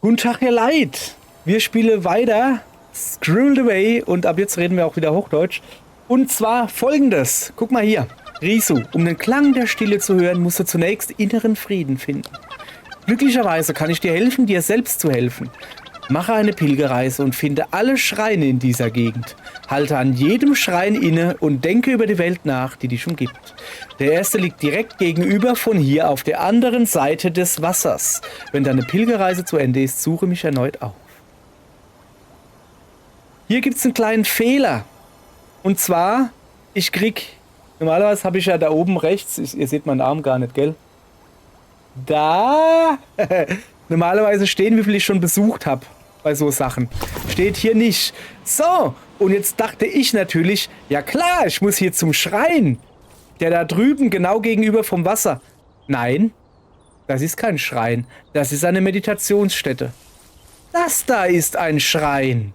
Guten Tag, ihr Leid. Wir spielen weiter Scribbled Away und ab jetzt reden wir auch wieder Hochdeutsch. Und zwar folgendes. Guck mal hier. Risu, um den Klang der Stille zu hören, musst du zunächst inneren Frieden finden. Glücklicherweise kann ich dir helfen, dir selbst zu helfen. Mache eine Pilgerreise und finde alle Schreine in dieser Gegend. Halte an jedem Schrein inne und denke über die Welt nach, die dich umgibt. Der erste liegt direkt gegenüber von hier auf der anderen Seite des Wassers. Wenn deine Pilgerreise zu Ende ist, suche mich erneut auf. Hier gibt es einen kleinen Fehler. Und zwar, normalerweise habe ich ja da oben rechts, ihr seht meinen Arm gar nicht, gell? Da! Normalerweise stehen, wie viel ich schon besucht habe bei so Sachen. Steht hier nicht. So, und jetzt dachte ich natürlich, ja klar, ich muss hier zum Schrein. Der da drüben, genau gegenüber vom Wasser. Nein, das ist kein Schrein. Das ist eine Meditationsstätte. Das da ist ein Schrein.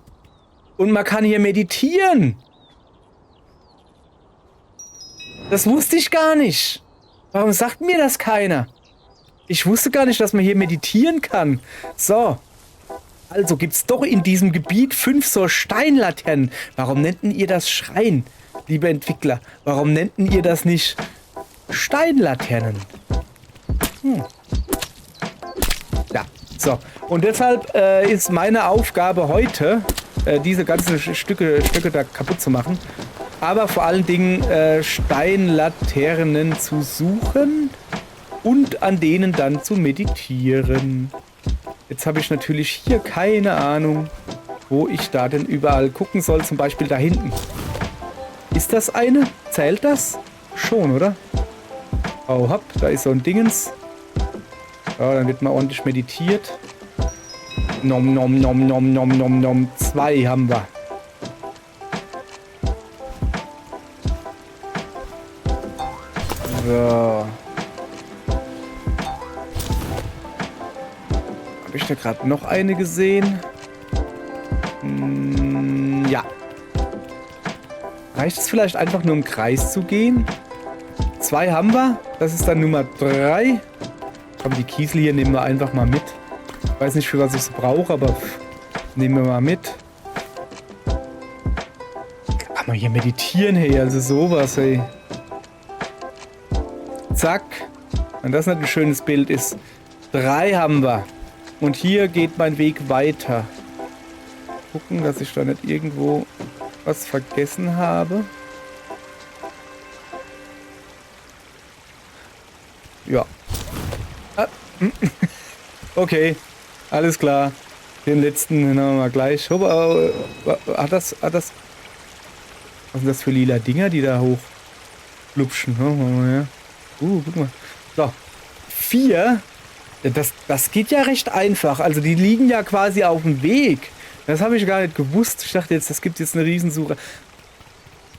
Und man kann hier meditieren. Das wusste ich gar nicht. Warum sagt mir das keiner? Ich wusste gar nicht, dass man hier meditieren kann. So. Also gibt es doch in diesem Gebiet 5 so Steinlaternen. Warum nennten ihr das Schrein, liebe Entwickler? Warum nennten ihr das nicht Steinlaternen? Ja, so. Und deshalb ist meine Aufgabe heute, diese ganzen Stücke da kaputt zu machen. Aber vor allen Dingen Steinlaternen zu suchen und an denen dann zu meditieren. Jetzt habe ich natürlich hier keine Ahnung, wo ich da denn überall gucken soll. Zum Beispiel da hinten. Ist das eine? Zählt das? Schon, oder? Oh, hopp, da ist so ein Dingens. Ja, dann wird mal ordentlich meditiert. Nom, nom, nom, nom, nom, nom, nom. 2 haben wir. So. Habe ich da gerade noch eine gesehen? Ja. Reicht es vielleicht einfach nur im Kreis zu gehen? 2 haben wir. Das ist dann Nummer 3. Aber die Kiesel hier nehmen wir einfach mal mit. Ich weiß nicht, für was ich es brauche, aber nehmen wir mal mit. Kann man hier meditieren, hey, also sowas, hey. Zack. Wenn das nicht ein schönes Bild ist. 3 haben wir. Und hier geht mein Weg weiter. Gucken, dass ich da nicht irgendwo was vergessen habe. Ja. Okay. Alles klar. Den letzten nehmen wir mal gleich. Hat das... Was sind das für lila Dinger, die da hochflupschen? Guck mal. So. 4. Das geht ja recht einfach. Also die liegen ja quasi auf dem Weg. Das habe ich gar nicht gewusst. Ich dachte jetzt, das gibt jetzt eine Riesensuche.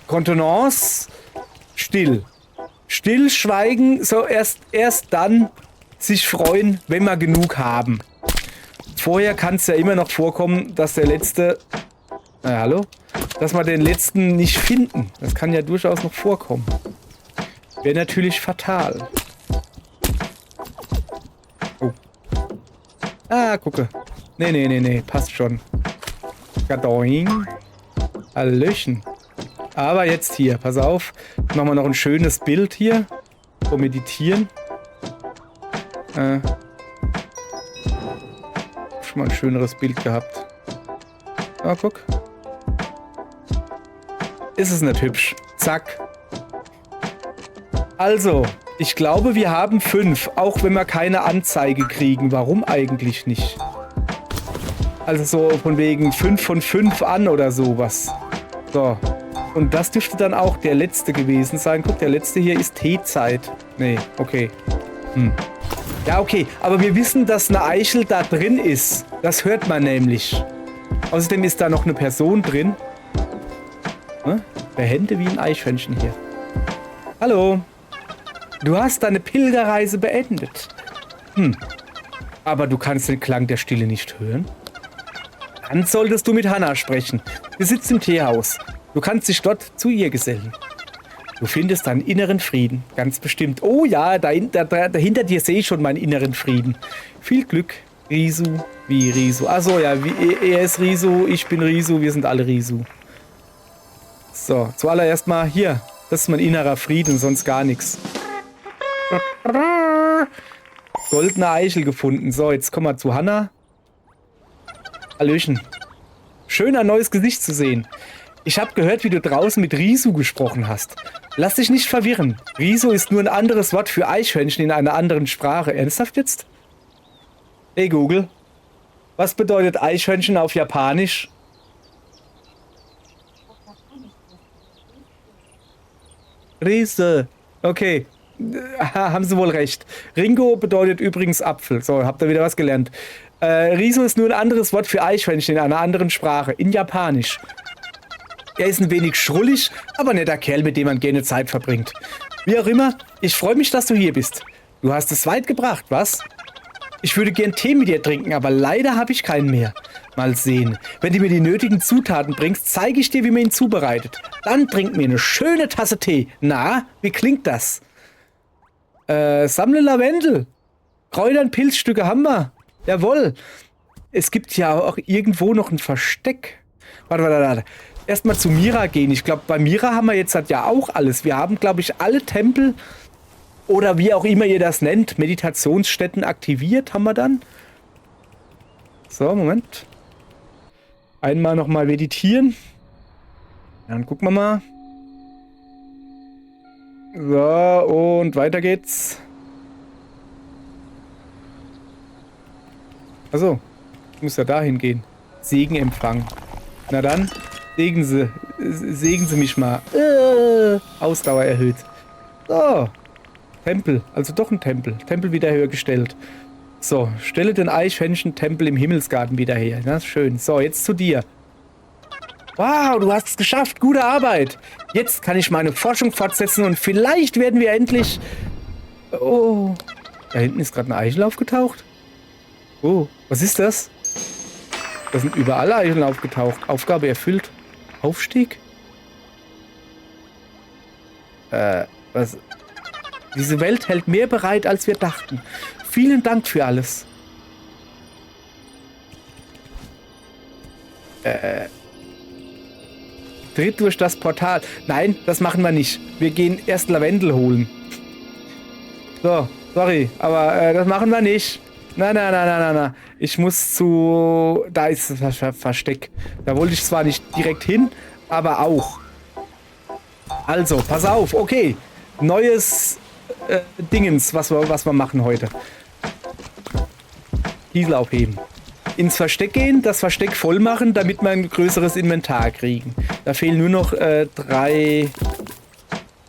Kontenance. Still. Still, schweigen. So erst dann sich freuen, wenn wir genug haben. Vorher kann es ja immer noch vorkommen, dass der letzte... hallo? Dass wir den letzten nicht finden. Das kann ja durchaus noch vorkommen. Wäre natürlich fatal. Oh. Ah, gucke. Nee. Passt schon. Gadoing. Hallöchen. Aber jetzt hier. Pass auf. Machen wir noch ein schönes Bild hier. So meditieren. Schon mal ein schöneres Bild gehabt. Ah, guck. Ist es nicht hübsch. Zack. Also, ich glaube, wir haben 5, auch wenn wir keine Anzeige kriegen. Warum eigentlich nicht? Also so von wegen 5 von 5 an oder sowas. So. Und das dürfte dann auch der letzte gewesen sein. Guck, der letzte hier ist Teezeit. Nee, okay. Ja, okay. Aber wir wissen, dass eine Eichel da drin ist. Das hört man nämlich. Außerdem ist da noch eine Person drin. Der Hände wie ein Eichhörnchen hier. Hallo. Du hast deine Pilgerreise beendet. Aber du kannst den Klang der Stille nicht hören? Dann solltest du mit Hannah sprechen. Sie sitzt im Teehaus. Du kannst dich dort zu ihr gesellen. Du findest deinen inneren Frieden, ganz bestimmt. Oh ja, dahinter dir sehe ich schon meinen inneren Frieden. Viel Glück. Risu, wie Risu. Achso, ja, er ist Risu, ich bin Risu, wir sind alle Risu. So, zuallererst mal hier. Das ist mein innerer Frieden, sonst gar nichts. Goldene Eichel gefunden. So, jetzt kommen wir zu Hannah. Hallöchen. Schön, ein neues Gesicht zu sehen. Ich habe gehört, wie du draußen mit Risu gesprochen hast. Lass dich nicht verwirren. Risu ist nur ein anderes Wort für Eichhörnchen in einer anderen Sprache. Ernsthaft jetzt? Hey Google, was bedeutet Eichhörnchen auf Japanisch? Riese. Okay. Haben Sie wohl recht. Ringo bedeutet übrigens Apfel. So, habt ihr wieder was gelernt. Riso ist nur ein anderes Wort für Eichhörnchen in einer anderen Sprache. In Japanisch. Er ist ein wenig schrullig, aber netter Kerl, mit dem man gerne Zeit verbringt. Wie auch immer, ich freue mich, dass du hier bist. Du hast es weit gebracht, was? Ich würde gern Tee mit dir trinken, aber leider habe ich keinen mehr. Mal sehen. Wenn du mir die nötigen Zutaten bringst, zeige ich dir, wie man ihn zubereitet. Dann trink mir eine schöne Tasse Tee. Na, wie klingt das? Sammle Lavendel. Kräutern, Pilzstücke haben wir. Jawohl. Es gibt ja auch irgendwo noch ein Versteck. Warte. Erstmal zu Mira gehen. Ich glaube, bei Mira haben wir jetzt halt ja auch alles. Wir haben, glaube ich, alle Tempel oder wie auch immer ihr das nennt, Meditationsstätten aktiviert haben wir dann. So, Moment. Einmal nochmal meditieren. Dann gucken wir mal. So, und weiter geht's. Achso, ich muss ja dahin gehen. Segen empfangen. Na dann, segen Sie mich mal. Ausdauer erhöht. So, Tempel, also doch ein Tempel. Tempel wieder höher gestellt. So, stelle den Eichhörnchen-Tempel im Himmelsgarten wieder her. Das ist schön. So, jetzt zu dir. Wow, du hast es geschafft. Gute Arbeit. Jetzt kann ich meine Forschung fortsetzen und vielleicht werden wir endlich... Oh, da hinten ist gerade eine Eichel aufgetaucht. Oh, was ist das? Da sind überall Eicheln aufgetaucht. Aufgabe erfüllt. Aufstieg? Was? Diese Welt hält mehr bereit, als wir dachten. Vielen Dank für alles. Tritt durch das Portal. Nein, das machen wir nicht. Wir gehen erst Lavendel holen. So, sorry, aber das machen wir nicht. Nein. Ich muss zu... Da ist das Versteck. Da wollte ich zwar nicht direkt hin, aber auch. Also, pass auf. Okay. Neues Dingens, was wir machen heute. Kiesel aufheben. Ins Versteck gehen, das Versteck voll machen, damit wir ein größeres Inventar kriegen. Da fehlen nur noch 3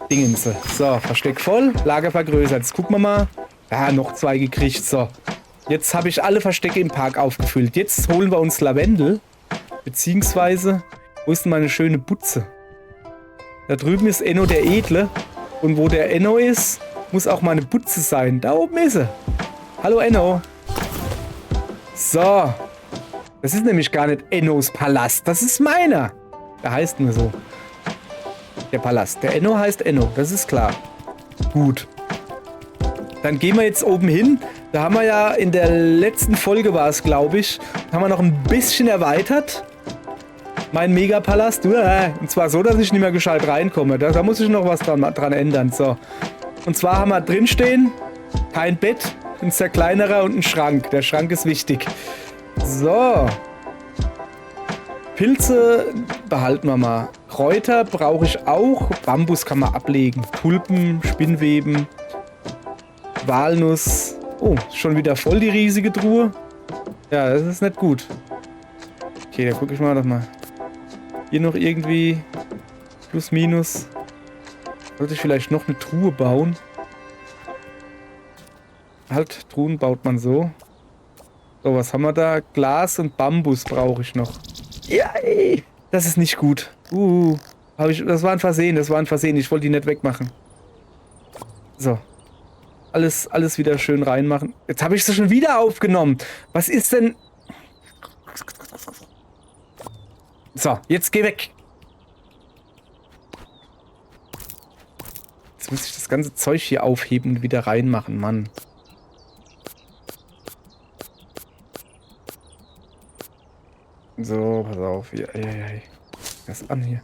Dingens. So, Versteck voll, Lager vergrößert. Jetzt gucken wir mal. Ja, noch 2 gekriegt. So. Jetzt habe ich alle Verstecke im Park aufgefüllt. Jetzt holen wir uns Lavendel. Beziehungsweise, wo ist denn meine schöne Butze? Da drüben ist Enno der Edle. Und wo der Enno ist, muss auch meine Butze sein. Da oben ist sie. Hallo Enno. So. Das ist nämlich gar nicht Ennos Palast. Das ist meiner. Der heißt nur so. Der Palast. Der Enno heißt Enno. Das ist klar. Gut. Dann gehen wir jetzt oben hin. Da haben wir ja in der letzten Folge war es, glaube ich, haben wir noch ein bisschen erweitert. Mein Megapalast. Und zwar so, dass ich nicht mehr gescheit reinkomme. Da muss ich noch was dran ändern. So. Und zwar haben wir drin stehen, kein Bett, ein zerkleinerer und ein Schrank. Der Schrank ist wichtig. So. Pilze behalten wir mal. Kräuter brauche ich auch. Bambus kann man ablegen. Tulpen, Spinnweben, Walnuss. Oh, schon wieder voll die riesige Truhe. Ja, das ist nicht gut. Okay, da gucke ich mal doch mal. Hier noch irgendwie plus minus. Sollte ich vielleicht noch eine Truhe bauen? Halt, Truhen baut man so. So, was haben wir da? Glas und Bambus brauche ich noch. Ja, ey, das ist nicht gut. Das war ein Versehen, Ich wollte die nicht wegmachen. So. Alles wieder schön reinmachen. Jetzt habe ich sie schon wieder aufgenommen. Was ist denn... So, jetzt geh weg. Jetzt muss ich das ganze Zeug hier aufheben und wieder reinmachen, Mann. So, pass auf. Hier. Was an hier?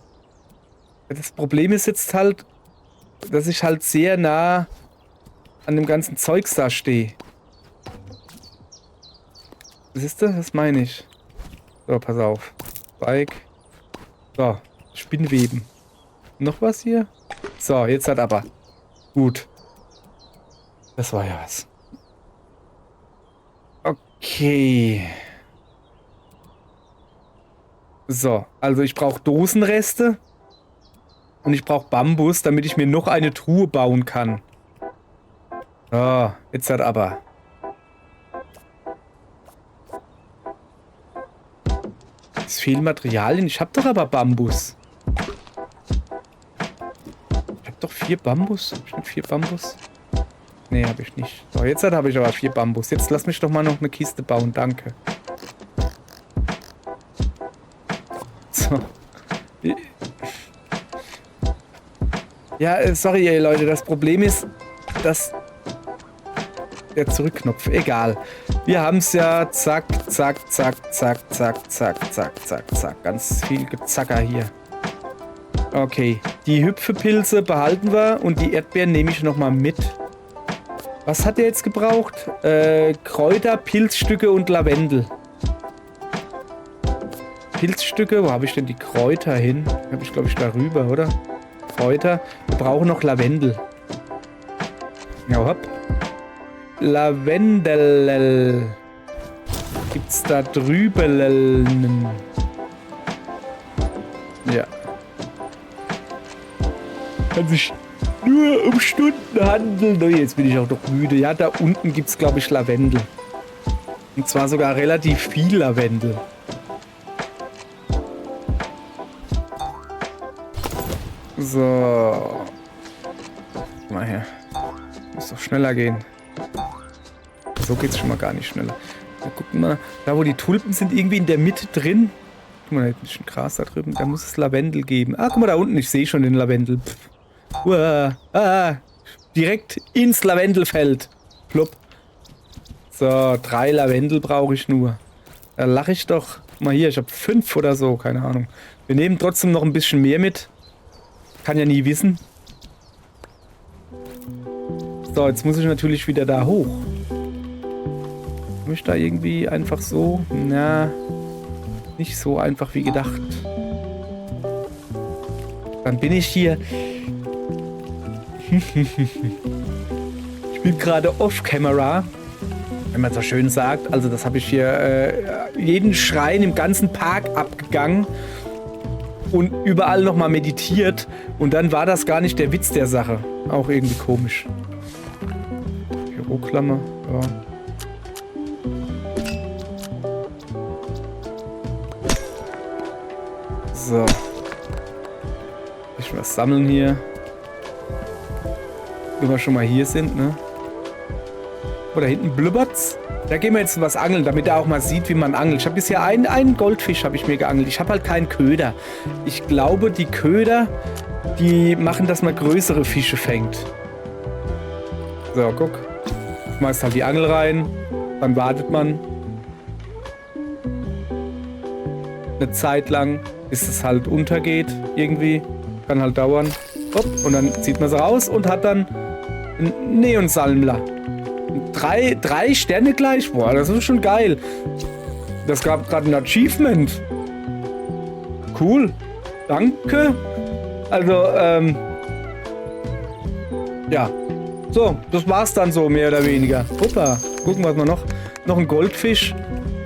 Das Problem ist jetzt halt, dass ich halt sehr nah an dem ganzen Zeugs da stehe. Siehst du? Das meine ich. So, pass auf. Bike. So, Spinnweben. Noch was hier? So, jetzt hat aber. Gut. Das war ja was. Okay. So, also ich brauche Dosenreste. Und ich brauche Bambus, damit ich mir noch eine Truhe bauen kann. So, jetzt hat aber. Es fehlen Materialien. Ich habe doch aber Bambus. Ich habe doch 4 Bambus. Hab ich nicht 4 Bambus? Nee, habe ich nicht. So, jetzt habe ich aber 4 Bambus. Jetzt lass mich doch mal noch eine Kiste bauen. Danke. So. Ja, sorry, ey, Leute. Das Problem ist, dass der Zurückknopf. Egal. Wir haben es ja. Zack, zack, zack, zack, zack, zack, zack, zack, zack. Ganz viel Gezacker hier. Okay. Die Hüpfepilze behalten wir und die Erdbeeren nehme ich nochmal mit. Was hat der jetzt gebraucht? Kräuter, Pilzstücke und Lavendel. Pilzstücke? Wo habe ich denn die Kräuter hin? Habe ich, glaube ich, darüber, oder? Kräuter. Wir brauchen noch Lavendel. Ja, hopp. Lavendel. Gibt's da drüben? Ja. Kann sich nur um Stunden handeln. Oh, jetzt bin ich auch doch müde. Ja, da unten gibt's, glaube ich, Lavendel. Und zwar sogar relativ viel Lavendel. So. Mal her. Muss doch schneller gehen. So geht's schon mal gar nicht schneller. Ja, guck mal, da wo die Tulpen sind, irgendwie in der Mitte drin. Guck mal, da ist ein bisschen Gras da drüben. Da muss es Lavendel geben. Ah, guck mal da unten, ich sehe schon den Lavendel. Direkt ins Lavendelfeld. Plupp. So, 3 Lavendel brauche ich nur. Da lache ich doch. Guck mal hier, ich habe 5 oder so, keine Ahnung. Wir nehmen trotzdem noch ein bisschen mehr mit. Kann ja nie wissen. So, jetzt muss ich natürlich wieder da hoch. Komme ich da irgendwie einfach so? Na, nicht so einfach wie gedacht. Dann bin ich hier. Ich bin gerade off-camera, wenn man so schön sagt. Also das habe ich hier jeden Schrein im ganzen Park abgegangen und überall nochmal meditiert. Und dann war das gar nicht der Witz der Sache. Auch irgendwie komisch. Büroklammer, ja. So. Ich was sammeln hier. Wenn wir schon mal hier sind, ne? Oh, da hinten blubbert's. Da gehen wir jetzt was angeln, damit er auch mal sieht, wie man angelt. Ich habe bisher einen Goldfisch habe ich mir geangelt. Ich habe halt keinen Köder. Ich glaube, die Köder, die machen, dass man größere Fische fängt. So, guck. Schmeißt halt die Angel rein. Dann wartet man eine Zeit lang, bis es halt untergeht irgendwie. Kann halt dauern. Hopp, und dann zieht man sie raus und hat dann einen Neonsalmler. 3 Sterne gleich. Boah, das ist schon geil. Das gab gerade ein Achievement. Cool. Danke. Also, ja. So, das war's dann so, mehr oder weniger. Hoppa. Gucken wir mal noch. Noch ein Goldfisch.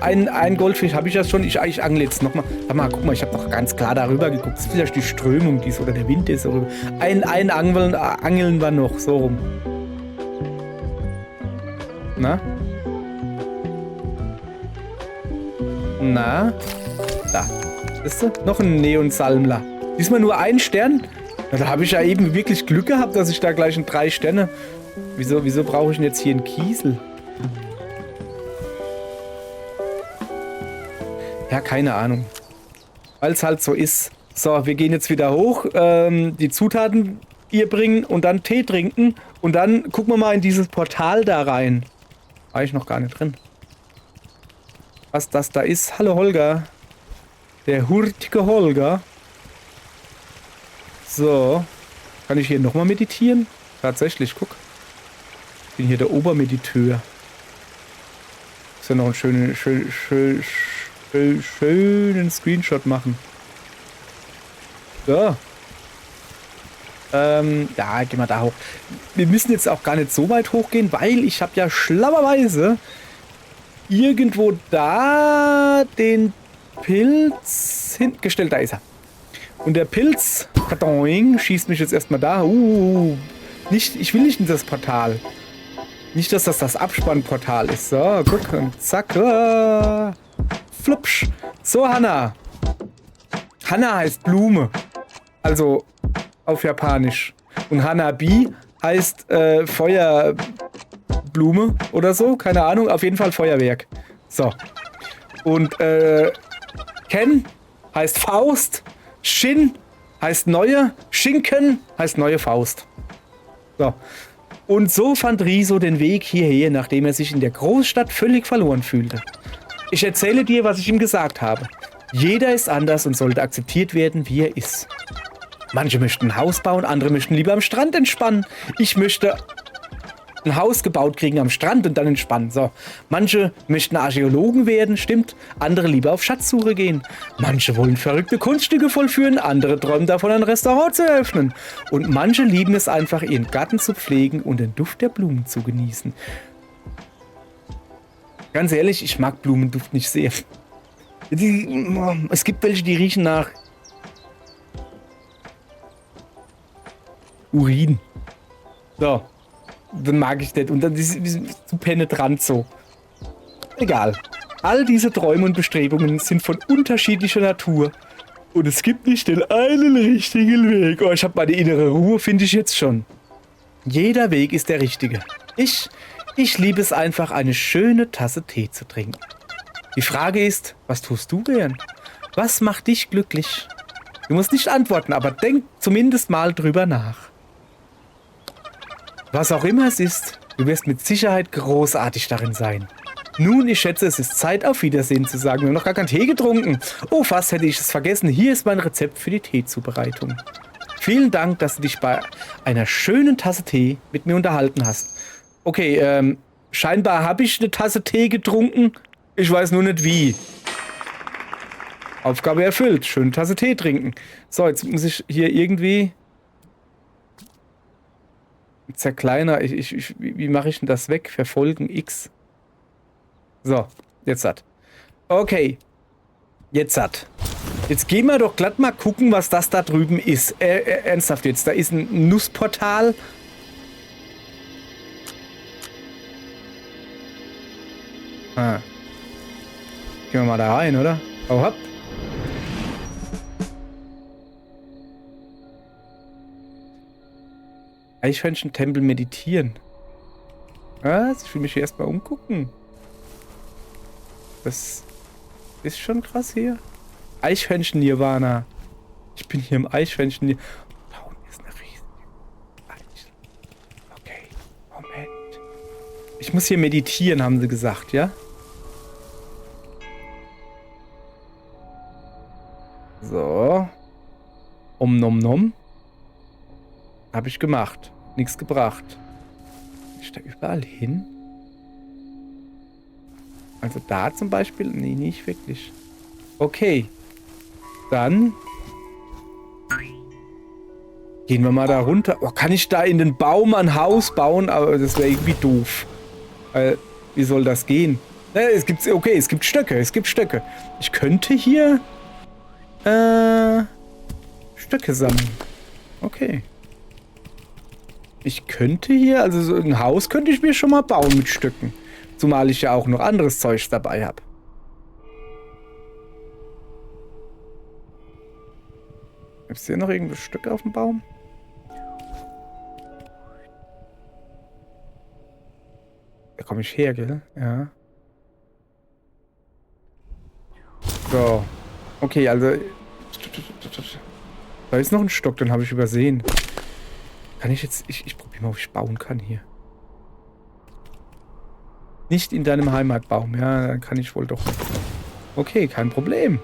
Ein Goldfisch habe ich ja schon. Ich angle jetzt nochmal. Warte mal, guck mal, ich habe doch ganz klar darüber geguckt. Das ist vielleicht die Strömung, die ist, oder der Wind ist. Darüber. Ein Angeln wir noch. So rum. Na? Na? Da. Siehst du? Noch ein Neonsalmler. Diesmal nur 1 Stern? Na, da habe ich ja eben wirklich Glück gehabt, dass ich da gleich in 3 Sterne... Wieso brauche ich denn jetzt hier einen Kiesel? Ja, keine Ahnung. Weil es halt so ist. So, wir gehen jetzt wieder hoch, die Zutaten ihr bringen und dann Tee trinken. Und dann gucken wir mal in dieses Portal da rein. War ich noch gar nicht drin. Was das da ist. Hallo Holger. Der hurtige Holger. So. Kann ich hier nochmal meditieren? Tatsächlich, guck. Ich bin hier der Obermediteur. Muss ja noch einen schönen Screenshot machen. So. Ja, gehen wir da hoch. Wir müssen jetzt auch gar nicht so weit hochgehen, weil ich habe ja schlauerweise irgendwo da den Pilz hingestellt. Da ist er. Und der Pilz, pardon, schießt mich jetzt erstmal da. Ich will nicht in das Portal. Nicht, dass das Abspannportal ist. So, guck, und zack. Flupsch. So, Hanna. Hanna heißt Blume. Also auf Japanisch. Und Hanabi heißt Feuerblume oder so. Keine Ahnung. Auf jeden Fall Feuerwerk. So. Und Ken heißt Faust. Shin heißt neue. Schinken heißt neue Faust. So. Und so fand Riso den Weg hierher, nachdem er sich in der Großstadt völlig verloren fühlte. Ich erzähle dir, was ich ihm gesagt habe. Jeder ist anders und sollte akzeptiert werden, wie er ist. Manche möchten ein Haus bauen, andere möchten lieber am Strand entspannen. Ich möchte ein Haus gebaut kriegen am Strand und dann entspannen. So. Manche möchten Archäologen werden, stimmt. Andere lieber auf Schatzsuche gehen. Manche wollen verrückte Kunststücke vollführen, andere träumen davon, ein Restaurant zu eröffnen. Und manche lieben es einfach, ihren Garten zu pflegen und den Duft der Blumen zu genießen. Ganz ehrlich, ich mag Blumenduft nicht sehr. Es gibt welche, die riechen nach Urin. So. Dann mag ich nicht. Und dann ist es zu penetrant so. Egal. All diese Träume und Bestrebungen sind von unterschiedlicher Natur. Und es gibt nicht den einen richtigen Weg. Oh, ich habe meine innere Ruhe, finde ich jetzt schon. Jeder Weg ist der richtige. Ich liebe es einfach, eine schöne Tasse Tee zu trinken. Die Frage ist, was tust du gern? Was macht dich glücklich? Du musst nicht antworten, aber denk zumindest mal drüber nach. Was auch immer es ist, du wirst mit Sicherheit großartig darin sein. Nun, ich schätze, es ist Zeit, auf Wiedersehen zu sagen. Wir haben noch gar keinen Tee getrunken. Oh, fast hätte ich es vergessen. Hier ist mein Rezept für die Teezubereitung. Vielen Dank, dass du dich bei einer schönen Tasse Tee mit mir unterhalten hast. Okay, scheinbar habe ich eine Tasse Tee getrunken. Ich weiß nur nicht wie. Aufgabe erfüllt. Schöne Tasse Tee trinken. So, jetzt muss ich hier irgendwie zerkleinern. Wie mache ich denn das weg? Verfolgen X. So, jetzt hat. Okay. Jetzt hat. Jetzt gehen wir doch glatt mal gucken, was das da drüben ist. Ernsthaft jetzt. Da ist ein Nussportal. Ah. Gehen wir mal da rein, oder? Hau hopp. Eichhörnchen-Tempel meditieren. Was? Ich will mich hier erstmal umgucken. Das ist schon krass hier. Eichhörnchen-Nirvana. Ich bin hier im Eichhörnchen-Nirvana. Da unten ist eine riesige Eichel. Okay, Moment. Ich muss hier meditieren, haben sie gesagt, ja? So. Nom nom. Habe ich gemacht. Nichts gebracht. Kann ich da überall hin? Also da zum Beispiel? Nee, nicht wirklich. Okay. Dann gehen wir mal da runter. Oh, kann ich da in den Baum ein Haus bauen? Aber das wäre irgendwie doof. Wie soll das gehen? Es gibt Stöcke. Es gibt Stöcke. Ich könnte hier Stöcke sammeln. Okay. Ich könnte hier, also so ein Haus könnte ich mir schon mal bauen mit Stöcken. Zumal ich ja auch noch anderes Zeug dabei habe. Gibt es hier noch irgendwo Stücke auf dem Baum? Da komme ich her, gell? Ja. So. Okay, also... Da ist noch ein Stock, den habe ich übersehen. Kann ich jetzt... Ich probiere mal, ob ich bauen kann hier. Nicht in deinem Heimatbaum. Ja, dann kann ich wohl doch... Okay, kein Problem.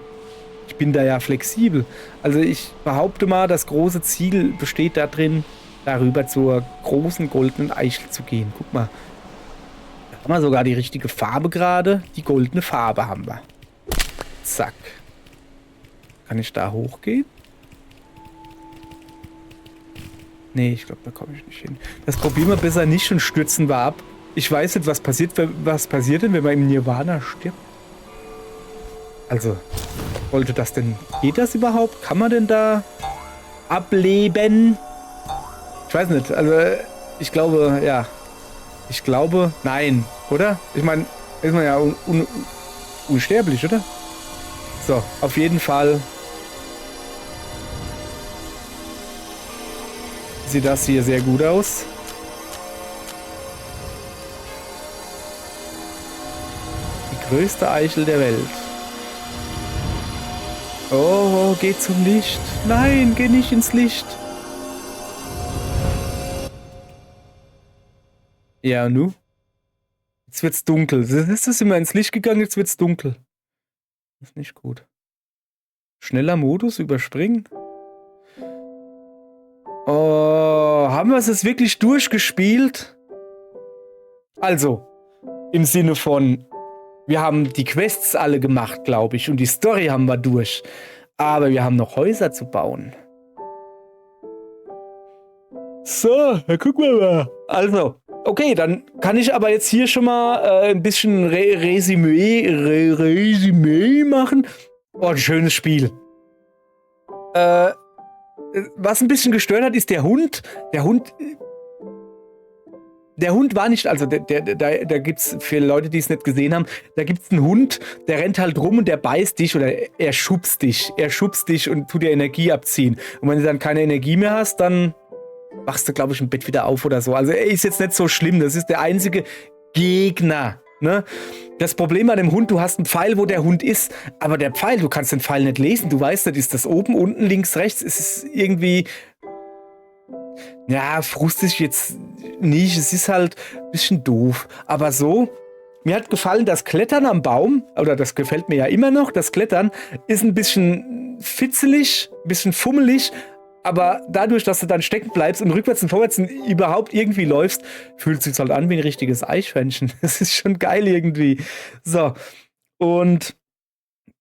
Ich bin da ja flexibel. Also ich behaupte mal, das große Ziel besteht darin, darüber zur großen goldenen Eichel zu gehen. Guck mal, da haben wir sogar die richtige Farbe gerade. Die goldene Farbe haben wir. Zack. Kann ich da hochgehen? Nee, ich glaube, da komme ich nicht hin. Das probieren wir besser nicht und stürzen wir ab. Ich weiß nicht, was passiert denn, wenn man im Nirvana stirbt? Also, wollte das denn... Geht das überhaupt? Kann man denn da ableben? Ich weiß nicht. Also, ich glaube, ja. Ich glaube, nein. Oder? Ich meine, ist man ja unsterblich, oder? So, auf jeden Fall sieht das hier sehr gut aus. Die größte Eichel der Welt. Oh, geh zum Licht. Nein, geh nicht ins Licht. Ja, und nu? Jetzt wird's dunkel. Ist das immer ins Licht gegangen, jetzt wird's dunkel. Das ist nicht gut. Schneller Modus, überspringen. Oh, haben wir es jetzt wirklich durchgespielt? Also, im Sinne von, wir haben die Quests alle gemacht, glaube ich, und die Story haben wir durch. Aber wir haben noch Häuser zu bauen. So, dann gucken wir mal. Also, okay, dann kann ich aber jetzt hier schon mal ein bisschen Resümee machen. Oh, ein schönes Spiel. Was ein bisschen gestört hat, ist der Hund. Der Hund war nicht, also da gibt's für Leute, die es nicht gesehen haben, da gibt's einen Hund, der rennt halt rum und der beißt dich oder er schubst dich. Er schubst dich und tut dir Energie abziehen. Und wenn du dann keine Energie mehr hast, dann wachst du, glaube ich, im Bett wieder auf oder so. Also er ist jetzt nicht so schlimm. Das ist der einzige Gegner. Ne? Das Problem an dem Hund, du hast einen Pfeil, wo der Hund ist, aber der Pfeil, du kannst den Pfeil nicht lesen. Du weißt nicht, ist das oben, unten, links, rechts? Es ist irgendwie... Ja, frustig jetzt nicht. Es ist halt ein bisschen doof. Aber so, mir hat gefallen, das Klettern am Baum, oder das gefällt mir ja immer noch, das Klettern ist ein bisschen fitzelig, ein bisschen fummelig, aber dadurch, dass du dann stecken bleibst und rückwärts und vorwärts überhaupt irgendwie läufst, fühlt es sich halt an wie ein richtiges Eichhörnchen. Das ist schon geil irgendwie. So, und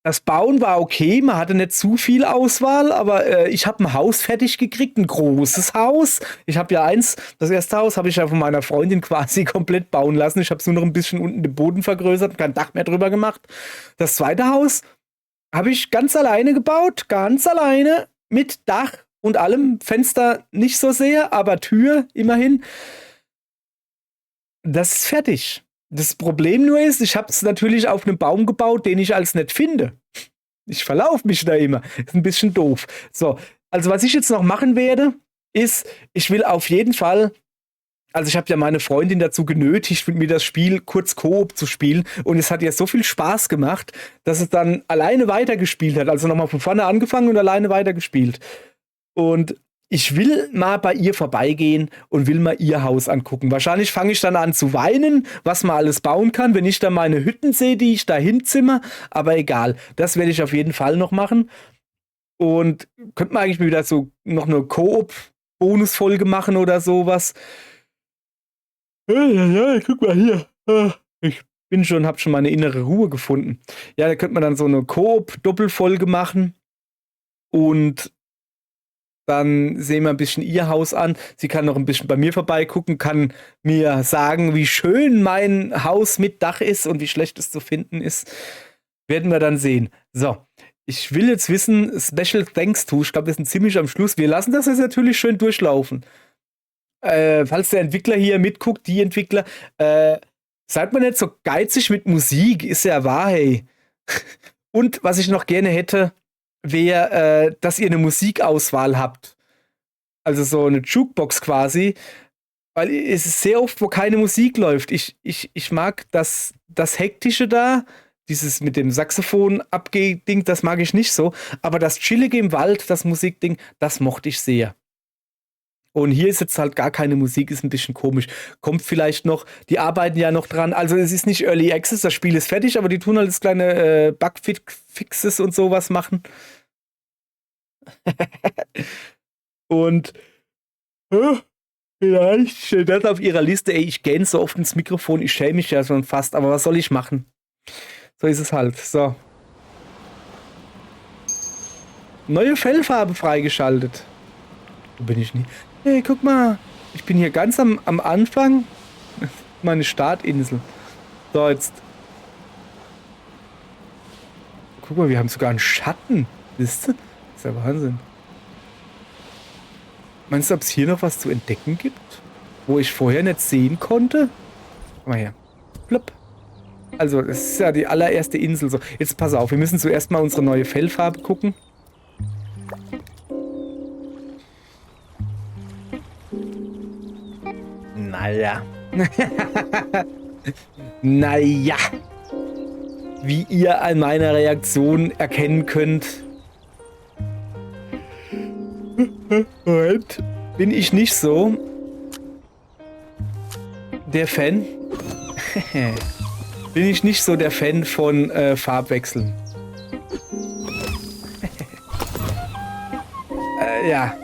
das Bauen war okay, man hatte nicht zu viel Auswahl, aber ich habe ein Haus fertig gekriegt, ein großes Haus. Ich habe ja das erste Haus habe ich ja von meiner Freundin quasi komplett bauen lassen. Ich habe es nur noch ein bisschen unten den Boden vergrößert, kein Dach mehr drüber gemacht. Das zweite Haus habe ich ganz alleine gebaut, ganz alleine, mit Dach und allem. Fenster nicht so sehr, aber Tür immerhin. Das ist fertig. Das Problem nur ist, ich habe es natürlich auf einem Baum gebaut, den ich als nicht finde. Ich verlaufe mich da immer. Ist ein bisschen doof. So, also was ich jetzt noch machen werde, ist, ich will auf jeden Fall, also ich habe ja meine Freundin dazu genötigt, mit mir das Spiel kurz Koop zu spielen und es hat ihr so viel Spaß gemacht, dass es dann alleine weitergespielt hat. Also nochmal von vorne angefangen und alleine weitergespielt. Und ich will mal bei ihr vorbeigehen und will mal ihr Haus angucken. Wahrscheinlich fange ich dann an zu weinen, was man alles bauen kann, wenn ich dann meine Hütten sehe, die ich da hinzimmer. Aber egal, das werde ich auf jeden Fall noch machen. Und könnte man eigentlich wieder so noch eine Koop-Bonusfolge machen oder sowas. Ja, guck mal hier. Ich hab schon meine innere Ruhe gefunden. Ja, da könnte man dann so eine Koop-Doppelfolge machen. Und dann sehen wir ein bisschen ihr Haus an. Sie kann noch ein bisschen bei mir vorbeigucken, kann mir sagen, wie schön mein Haus mit Dach ist und wie schlecht es zu finden ist. Werden wir dann sehen. So, ich will jetzt wissen, Special Thanks to, ich glaube, wir sind ziemlich am Schluss. Wir lassen das jetzt natürlich schön durchlaufen. Falls der Entwickler hier mitguckt, die Entwickler, seid mal nicht so geizig mit Musik, ist ja wahr, hey. Und was ich noch gerne hätte, wäre, dass ihr eine Musikauswahl habt. Also so eine Jukebox quasi. Weil es ist sehr oft, wo keine Musik läuft. Ich mag das Hektische da, dieses mit dem Saxophon abgeding, das mag ich nicht so. Aber das Chillige im Wald, das Musikding, das mochte ich sehr. Und hier ist jetzt halt gar keine Musik, ist ein bisschen komisch. Kommt vielleicht noch, die arbeiten ja noch dran. Also es ist nicht Early Access, das Spiel ist fertig, aber die tun halt das kleine Bugfixes und sowas machen. Und vielleicht steht das auf ihrer Liste. Ey, ich gähne so oft ins Mikrofon, ich schäme mich ja schon fast, aber was soll ich machen? So ist es halt. So. Neue Fellfarbe freigeschaltet. Wo bin ich nie? Hey, guck mal. Ich bin hier ganz am Anfang. Meine Startinsel. So, jetzt. Guck mal, wir haben sogar einen Schatten. Wisst ihr? Das ist ja Wahnsinn. Meinst du, ob es hier noch was zu entdecken gibt? Wo ich vorher nicht sehen konnte? Guck mal her. Plopp. Also, das ist ja die allererste Insel. So, jetzt pass auf, wir müssen zuerst mal unsere neue Fellfarbe gucken. Naja. Naja. Wie ihr an meiner Reaktion erkennen könnt, bin ich nicht so der Fan. Bin ich nicht so der Fan von Farbwechseln. Ja.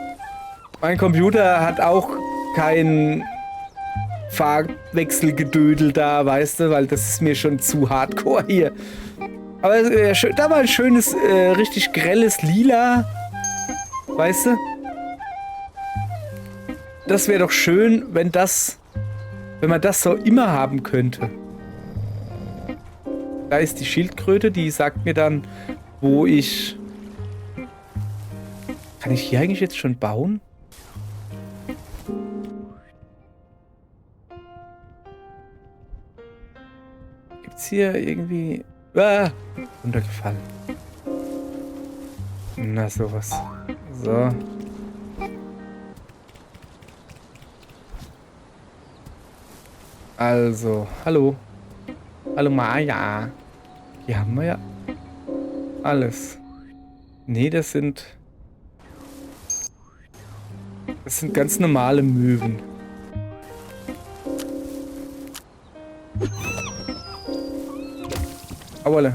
Mein Computer hat auch kein Farbwechselgedödel da, weißt du, weil das ist mir schon zu hardcore hier. Aber da war ein schönes, richtig grelles Lila. Weißt du? Das wäre doch schön, wenn man das so immer haben könnte. Da ist die Schildkröte, die sagt mir dann, wo ich... Kann ich hier eigentlich jetzt schon bauen? Gibt's hier irgendwie... Ah, runtergefallen. Na, sowas. So. Also, hallo. Hallo Maya. Hier haben wir ja alles. Nee, das sind ganz normale Möwen. Auerle.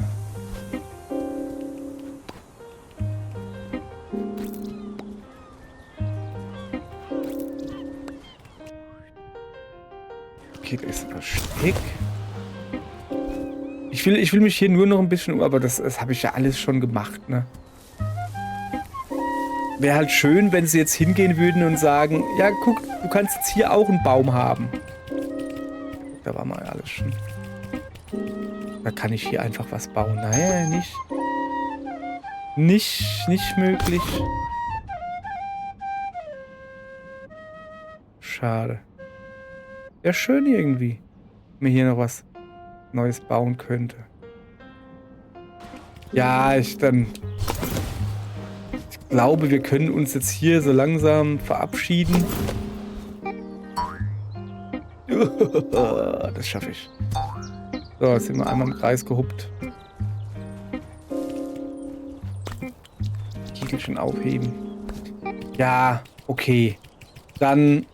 Okay, da ist ein Versteck. Ich will mich hier nur noch ein bisschen aber das habe ich ja alles schon gemacht, ne? Wäre halt schön, wenn sie jetzt hingehen würden und sagen, ja, guck, du kannst jetzt hier auch einen Baum haben. Da war mal alles schon. Da kann ich hier einfach was bauen. Naja, nicht. Nicht möglich. Schade. Wäre schön irgendwie, wenn man hier noch was Neues bauen könnte. Ja, ich glaube, wir können uns jetzt hier so langsam verabschieden. Das schaffe ich. So, jetzt sind wir einmal im Kreis gehuppt. Kiegelchen aufheben. Ja, okay. Dann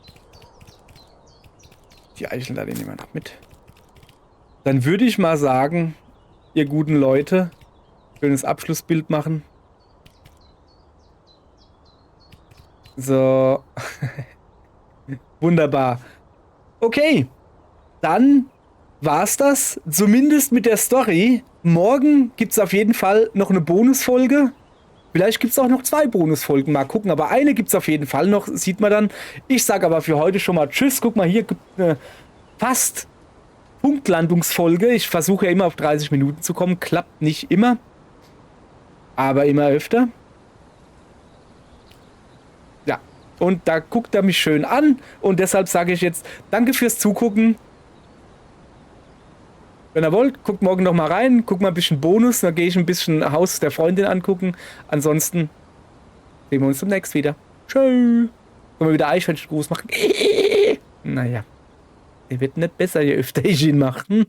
die Eicheln da, den nehmen wir noch mit. Dann würde ich mal sagen, ihr guten Leute, schönes Abschlussbild machen. So. Wunderbar. Okay. Dann war's das. Zumindest mit der Story. Morgen gibt's auf jeden Fall noch eine Bonusfolge. Vielleicht gibt's auch noch 2 Bonusfolgen. Mal gucken. Aber eine gibt's auf jeden Fall noch. Sieht man dann. Ich sage aber für heute schon mal Tschüss. Guck mal, hier gibt eine fast Punktlandungsfolge. Ich versuche ja immer auf 30 Minuten zu kommen. Klappt nicht immer. Aber immer öfter. Ja. Und da guckt er mich schön an. Und deshalb sage ich jetzt danke fürs Zugucken. Wenn ihr wollt, guckt morgen noch mal rein. Guckt mal ein bisschen Bonus. Dann gehe ich ein bisschen Haus der Freundin angucken. Ansonsten sehen wir uns demnächst wieder. Tschö. Können wir wieder Eichhörnchen-Gruß machen. Naja. Der wird nicht besser, je öfter ich ihn mache.